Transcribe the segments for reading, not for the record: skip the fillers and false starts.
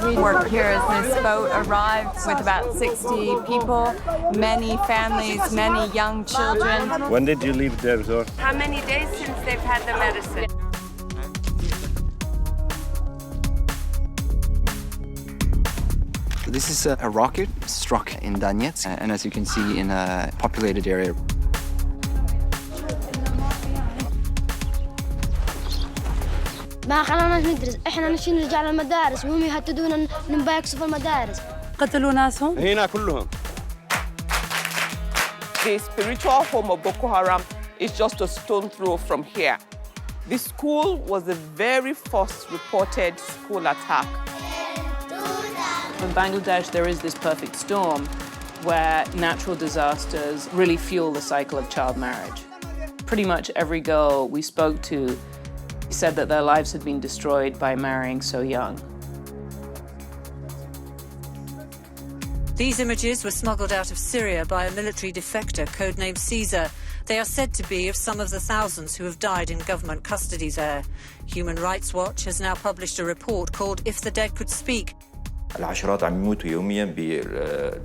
We work here as this boat arrived with about 60 people, many families, many young children. When did you leave the resort? How many days since they've had the medicine? This is a rocket struck in Donetsk, and as you can see, in a populated area. ما خلاناش ندرس، احنا نمشي نرجع للمدارس وهم يهددونا نباكسوا في المدارس. قتلوا ناسهم؟ هنا كلهم. The spiritual home of Boko Haram is just a stone throw from here. The school was the very first reported school attack. In Bangladesh, there is this perfect storm where natural disasters really fuel the cycle of child marriage. Pretty much every girl we spoke to said that their lives had been destroyed by marrying so young. These images were smuggled out of Syria by a military defector codenamed Caesar. They are said to be of some of the thousands who have died in government custody there. Human Rights Watch has now published a report called If the Dead Could Speak. العشرات عم يموتوا يوميا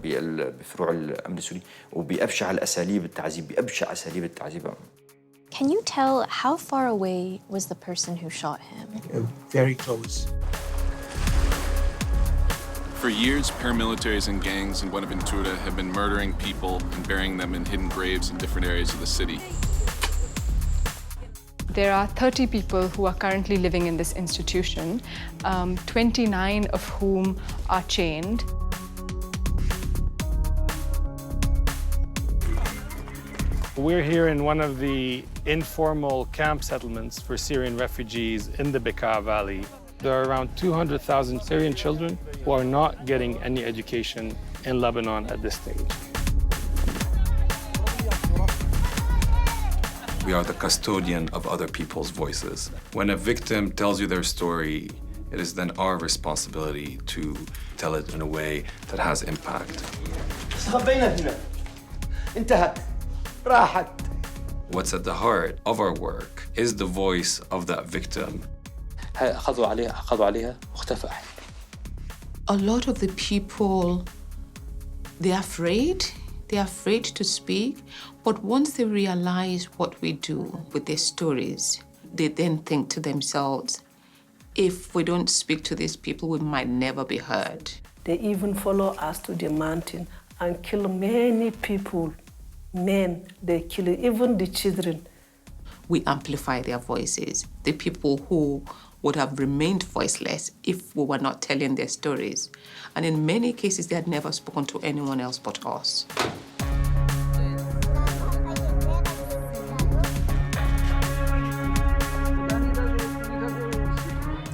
بفروع الأمن السوري وبأبشع الأساليب التعذيب بأبشع أساليب التعذيب. Can you tell how far away was the person who shot him? Very close. For years, paramilitaries and gangs in Buenaventura have been murdering people and burying them in hidden graves in different areas of the city. There are 30 people who are currently living in this institution, 29 of whom are chained. We're here in one of the informal camp settlements for Syrian refugees in the BOKO Valley. There are around 200,000 Syrian children who are not getting any education in Lebanon at this stage. We are the custodian of other people's voices. When a victim tells you their story, it is then our responsibility to tell it in a way that has impact. What's at the heart of our work is the voice of that victim. A lot of the people, they're afraid. They're afraid to speak, but once they realize what we do with their stories, they then think to themselves, if we don't speak to these people, we might never be heard. They even follow us to the mountain and kill many people, men, they kill even the children. We amplify their voices, the people who would have remained voiceless if we were not telling their stories. And in many cases, they had never spoken to anyone else but us.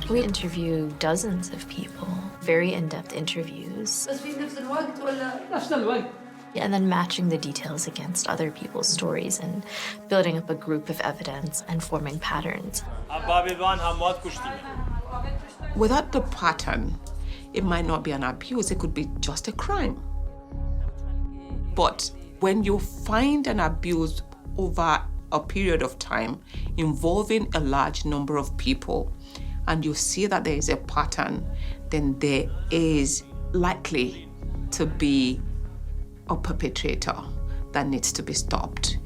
We interview dozens of people, very in-depth interviews. And then matching the details against other people's stories and building up a group of evidence and forming patterns. Without the pattern, it might not be an abuse, it could be just a crime. But when you find an abuse over a period of time involving a large number of people, and you see that there is a pattern, then there is likely to be a perpetrator that needs to be stopped.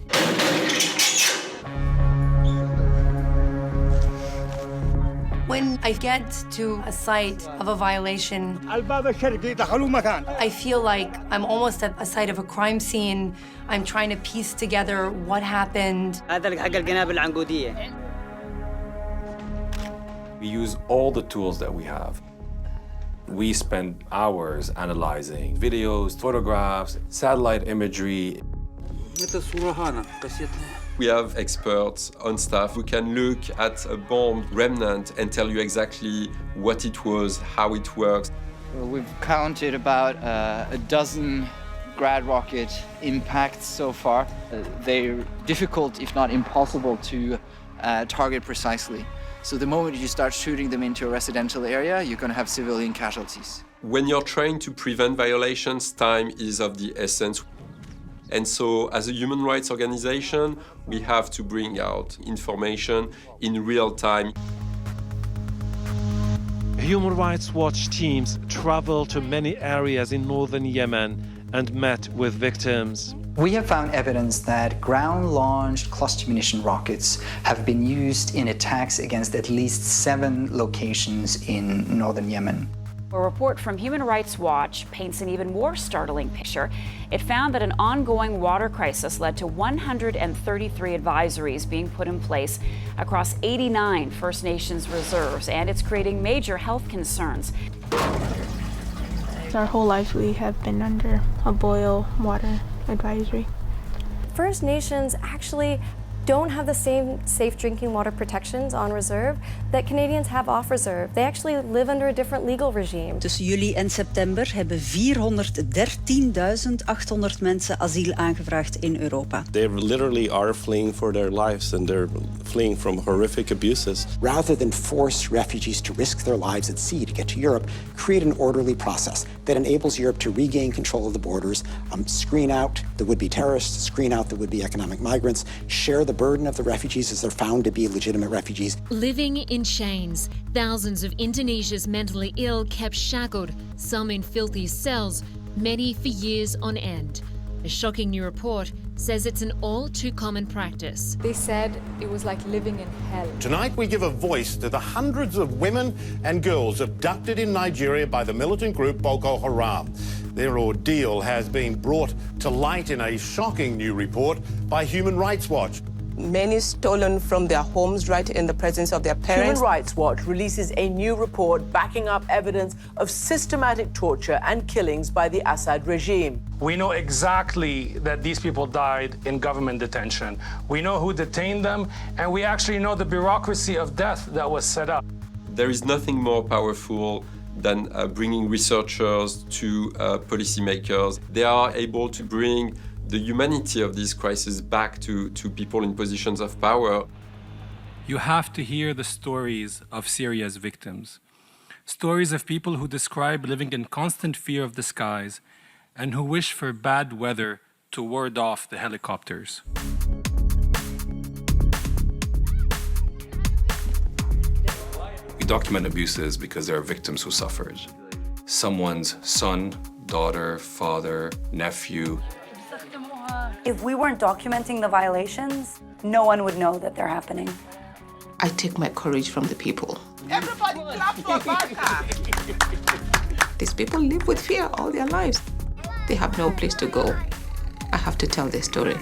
When I get to a site of a violation, I feel like I'm almost at a site of a crime scene. I'm trying to piece together what happened. We use all the tools that we have. We spend hours analyzing videos, photographs, satellite imagery. We have experts on staff who can look at a bomb remnant and tell you exactly what it was, how it works. We've counted about a dozen grad rocket impacts so far. They're difficult, if not impossible, to target precisely. So the moment you start shooting them into a residential area, you're going to have civilian casualties. When you're trying to prevent violations, time is of the essence. And so as a human rights organization, we have to bring out information in real time. Human Rights Watch teams traveled to many areas in northern Yemen and met with victims. We have found evidence that ground-launched cluster munition rockets have been used in attacks against at least 7 locations in northern Yemen. A report from Human Rights Watch paints an even more startling picture. It found that an ongoing water crisis led to 133 advisories being put in place across 89 First Nations reserves, and it's creating major health concerns. Our whole life we have been under a boil water advisory. First Nations actually don't have the same safe drinking water protections on reserve that Canadians have off reserve. They actually live under a different legal regime. Tussen juli en september hebben 413.800 mensen asiel aangevraagd in Europa. They literally are fleeing for their lives and they're fleeing from horrific abuses. Rather than force refugees to risk their lives at sea to get to Europe, create an orderly process that enables Europe to regain control of the borders, screen out the would-be terrorists, screen out the would-be economic migrants, share the burden of the refugees as they're found to be legitimate refugees. Living in chains, thousands of Indonesia's mentally ill kept shackled, some in filthy cells, many for years on end. A shocking new report says it's an all too common practice. They said it was like living in hell. Tonight we give a voice to the hundreds of women and girls abducted in Nigeria by the militant group Boko Haram. Their ordeal has been brought to light in a shocking new report by Human Rights Watch. Many stolen from their homes right in the presence of their parents. Human Rights Watch releases a new report backing up evidence of systematic torture and killings by the Assad regime. We know exactly that these people died in government detention. We know who detained them, and we actually know the bureaucracy of death that was set up. There is nothing more powerful than bringing researchers to policymakers. They are able to bring the humanity of this crisis back to people in positions of power. You have to hear the stories of Syria's victims. Stories of people who describe living in constant fear of the skies and who wish for bad weather to ward off the helicopters. We document abuses because there are victims who suffered. Someone's son, daughter, father, nephew. If we weren't documenting the violations, no one would know that they're happening. I take my courage from the people. Everybody clap for Barca! These people live with fear all their lives. They have no place to go. I have to tell their story.